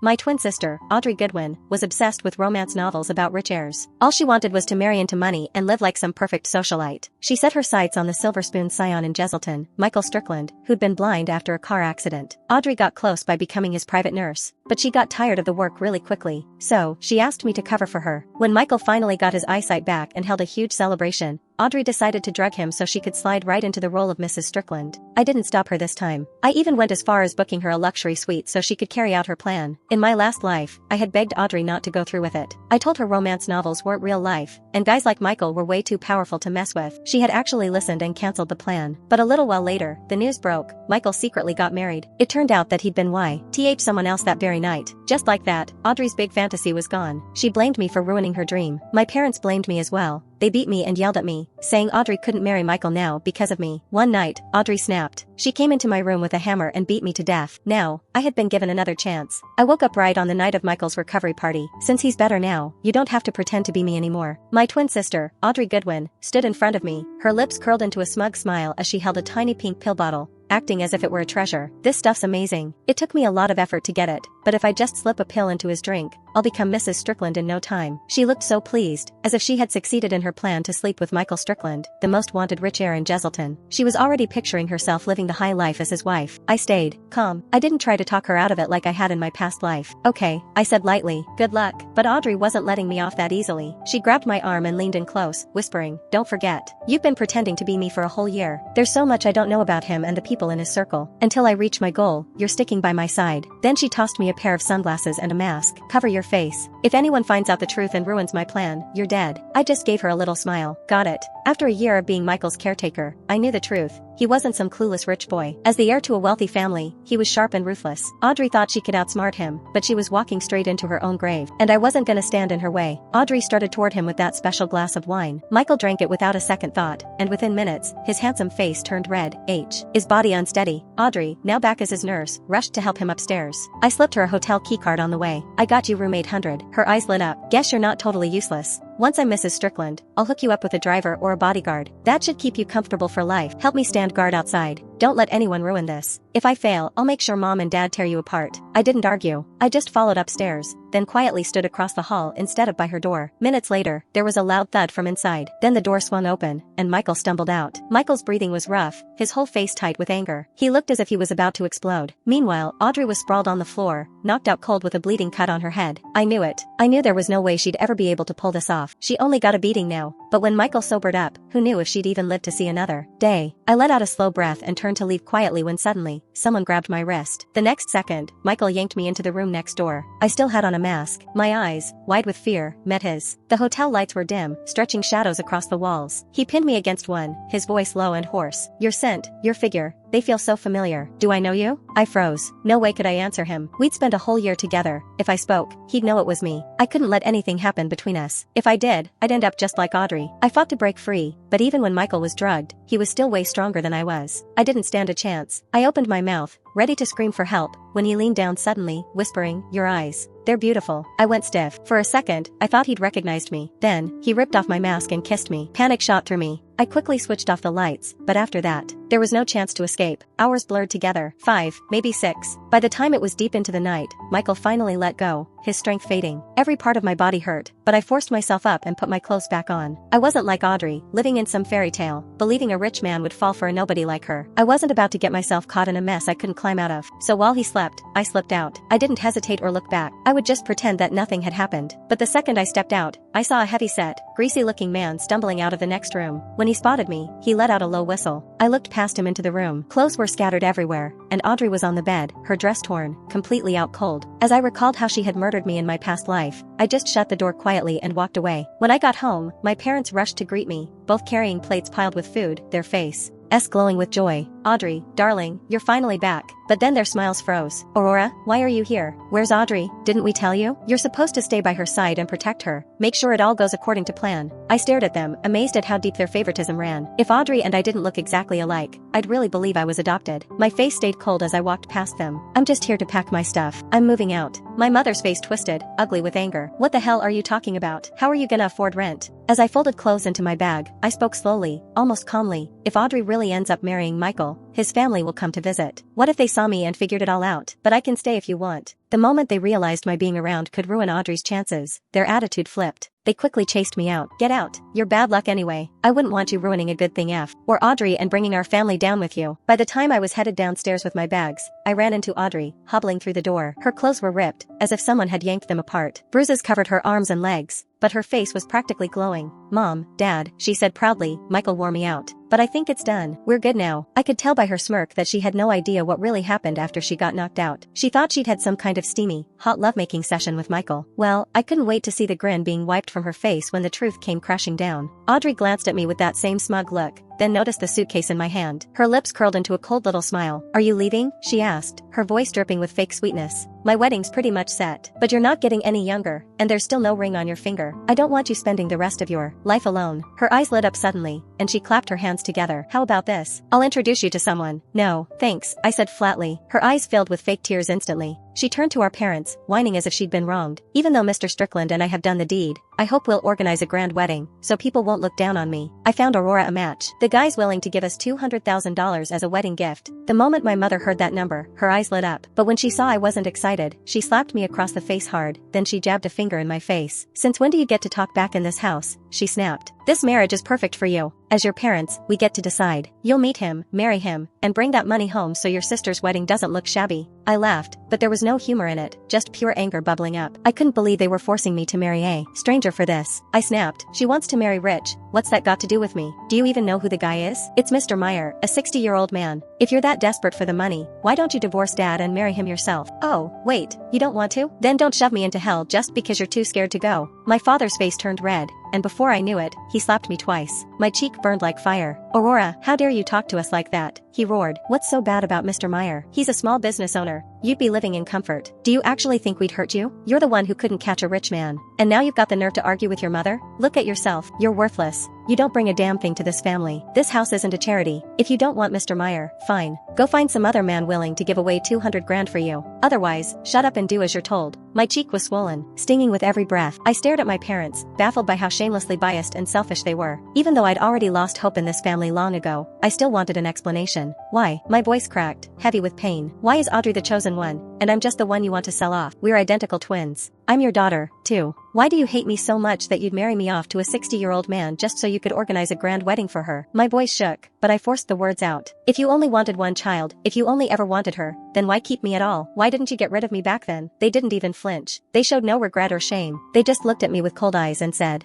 My twin sister, Audrey Goodwin, was obsessed with romance novels about rich heirs. All she wanted was to marry into money and live like some perfect socialite. She set her sights on the silver spoon scion in Jeselton, Michael Strickland, who'd been blind after a car accident. Audrey got close by becoming his private nurse, but she got tired of the work really quickly, so she asked me to cover for her. When Michael finally got his eyesight back and held a huge celebration, Audrey decided to drug him so she could slide right into the role of Mrs. Strickland. I didn't stop her this time. I even went as far as booking her a luxury suite so she could carry out her plan. In my last life, I had begged Audrey not to go through with it. I told her romance novels weren't real life, and guys like Michael were way too powerful to mess with. She had actually listened and cancelled the plan. But a little while later, the news broke. Michael secretly got married. It turned out that he'd been YTH someone else that very night. Just like that, Audrey's big fantasy was gone. She blamed me for ruining her dream. My parents blamed me as well. They beat me and yelled at me, saying Audrey couldn't marry Michael now because of me. One night, Audrey snapped. She came into my room with a hammer and beat me to death. Now, I had been given another chance. I woke up right on the night of Michael's recovery party. Since he's better now, you don't have to pretend to be me anymore. My twin sister, Audrey Goodwin, stood in front of me, her lips curled into a smug smile as she held a tiny pink pill bottle, acting as if it were a treasure. This stuff's amazing. It took me a lot of effort to get it, but if I just slip a pill into his drink, I'll become Mrs. Strickland in no time. She looked so pleased, as if she had succeeded in her plan to sleep with Michael Strickland, the most wanted rich heir in Jeselton. She was already picturing herself living the high life as his wife. I stayed calm. I didn't try to talk her out of it like I had in my past life. Okay, I said lightly, good luck. But Audrey wasn't letting me off that easily. She grabbed my arm and leaned in close, whispering, don't forget. You've been pretending to be me for a whole year. There's so much I don't know about him and the people in his circle. Until I reach my goal, you're sticking by my side. Then she tossed me a pair of sunglasses and a mask. Cover your face. If anyone finds out the truth and ruins my plan, you're dead. I just gave her a little smile. Got it. After a year of being Michael's caretaker, I knew the truth. He wasn't some clueless rich boy. As the heir to a wealthy family, he was sharp and ruthless. Audrey thought she could outsmart him, but she was walking straight into her own grave, and I wasn't gonna stand in her way. Audrey started toward him with that special glass of wine. Michael drank it without a second thought, and within minutes, his handsome face turned red. His body unsteady. Audrey, now back as his nurse, rushed to help him upstairs. I slipped her a hotel keycard on the way. I got you room 800. Her eyes lit up. Guess you're not totally useless. Once I'm Mrs. Strickland, I'll hook you up with a driver or a bodyguard. That should keep you comfortable for life. Help me stand guard outside. Don't let anyone ruin this. If I fail, I'll make sure mom and dad tear you apart. I didn't argue. I just followed upstairs, then quietly stood across the hall instead of by her door. Minutes later, there was a loud thud from inside. Then the door swung open, and Michael stumbled out. Michael's breathing was rough, his whole face tight with anger. He looked as if he was about to explode. Meanwhile, Audrey was sprawled on the floor, knocked out cold with a bleeding cut on her head. I knew it. I knew there was no way she'd ever be able to pull this off. She only got a beating now, but when Michael sobered up, who knew if she'd even live to see another day? I let out a slow breath and turned to leave quietly when suddenly, someone grabbed my wrist. The next second, Michael yanked me into the room next door. I still had on a mask. My eyes, wide with fear, met his. The hotel lights were dim, stretching shadows across the walls. He pinned me against one, his voice low and hoarse. Your scent, your figure, they feel so familiar. Do I know you? I froze. No way could I answer him. We'd spent a whole year together. If I spoke, he'd know it was me. I couldn't let anything happen between us. If I did, I'd end up just like Audrey. I fought to break free, but even when Michael was drugged, he was still way stronger than I was. I didn't stand a chance. I opened my mouth, ready to scream for help, when he leaned down suddenly, whispering, your eyes. They're beautiful. I went stiff. For a second, I thought he'd recognized me. Then, he ripped off my mask and kissed me. Panic shot through me. I quickly switched off the lights, but after that, there was no chance to escape. Hours blurred together. 5, maybe 6. By the time it was deep into the night, Michael finally let go, his strength fading. Every part of my body hurt, but I forced myself up and put my clothes back on. I wasn't like Audrey, living in some fairy tale, believing a rich man would fall for a nobody like her. I wasn't about to get myself caught in a mess I couldn't climb out of. So while he slept, I slipped out. I didn't hesitate or look back. I would just pretend that nothing had happened. But the second I stepped out, I saw a heavy-set, greasy-looking man stumbling out of the next room. When he spotted me, he let out a low whistle. I looked past him into the room. Clothes were scattered everywhere, and Audrey was on the bed, her dress torn, completely out cold. As I recalled how she had murdered me in my past life, I just shut the door quietly and walked away. When I got home, my parents rushed to greet me, both carrying plates piled with food, their faces glowing with joy. Audrey, darling, you're finally back. But then their smiles froze. Aurora, why are you here? Where's Audrey? Didn't we tell you? You're supposed to stay by her side and protect her. Make sure it all goes according to plan. I stared at them, amazed at how deep their favoritism ran. If Audrey and I didn't look exactly alike, I'd really believe I was adopted. My face stayed cold as I walked past them. I'm just here to pack my stuff. I'm moving out. My mother's face twisted, ugly with anger. What the hell are you talking about? How are you gonna afford rent? As I folded clothes into my bag, I spoke slowly, almost calmly. If Audrey really ends up marrying Michael, now, his family will come to visit. What if they saw me and figured it all out? But I can stay if you want. The moment they realized my being around could ruin Audrey's chances, their attitude flipped. They quickly chased me out. Get out. You're bad luck anyway. I wouldn't want you ruining a good thing or Audrey and bringing our family down with you. By the time I was headed downstairs with my bags, I ran into Audrey, hobbling through the door. Her clothes were ripped, as if someone had yanked them apart. Bruises covered her arms and legs, but her face was practically glowing. Mom, Dad, she said proudly, Michael wore me out. But I think it's done. We're good now. I could tell by her smirk that she had no idea what really happened after she got knocked out. She thought she'd had some kind of steamy, hot lovemaking session with Michael. Well, I couldn't wait to see the grin being wiped from her face when the truth came crashing down. Audrey glanced at me with that same smug look, then noticed the suitcase in my hand. Her lips curled into a cold little smile. Are you leaving? She asked, her voice dripping with fake sweetness. My wedding's pretty much set, but you're not getting any younger, and there's still no ring on your finger. I don't want you spending the rest of your life alone. Her eyes lit up suddenly, and she clapped her hands together. How about this? I'll introduce you to someone. No, thanks, I said flatly. Her eyes filled with fake tears instantly. She turned to our parents, whining as if she'd been wronged. Even though Mr. Strickland and I have done the deed, I hope we'll organize a grand wedding, so people won't look down on me. I found Aurora a match. The guy's willing to give us $200,000 as a wedding gift. The moment my mother heard that number, her eyes lit up. But when she saw I wasn't excited, she slapped me across the face hard, then she jabbed a finger in my face. Since when do you get to talk back in this house? She snapped. This marriage is perfect for you. As your parents, we get to decide. You'll meet him, marry him, and bring that money home so your sister's wedding doesn't look shabby. I laughed, but there was no humor in it, just pure anger bubbling up. I couldn't believe they were forcing me to marry a stranger for this. I snapped. She wants to marry rich. What's that got to do with me? Do you even know who the guy is? It's Mr. Meyer, a 60-year-old man. If you're that desperate for the money, why don't you divorce Dad and marry him yourself? Oh, wait, you don't want to? Then don't shove me into hell just because you're too scared to go. My father's face turned red, and before I knew it, he slapped me twice. My cheek burned like fire. Aurora, how dare you talk to us like that? He roared. What's so bad about Mr. Meyer? He's a small business owner. You'd be living in comfort. Do you actually think we'd hurt you? You're the one who couldn't catch a rich man. And now you've got the nerve to argue with your mother? Look at yourself. You're worthless. You don't bring a damn thing to this family. This house isn't a charity. If you don't want Mr. Meyer, fine. Go find some other man willing to give away 200 grand for you. Otherwise, shut up and do as you're told. My cheek was swollen, stinging with every breath. I stared at my parents, baffled by how shamelessly biased and selfish they were. Even though I'd already lost hope in this family long ago, I still wanted an explanation. Why? My voice cracked, heavy with pain. Why is Audrey the chosen one, and I'm just the one you want to sell off? We're identical twins. I'm your daughter, too. Why do you hate me so much that you'd marry me off to a 60-year-old man just so you could organize a grand wedding for her? My voice shook, but I forced the words out. If you only wanted one child, if you only ever wanted her, then why keep me at all? Why didn't you get rid of me back then? They didn't even flinch. They showed no regret or shame. They just looked at me with cold eyes and said,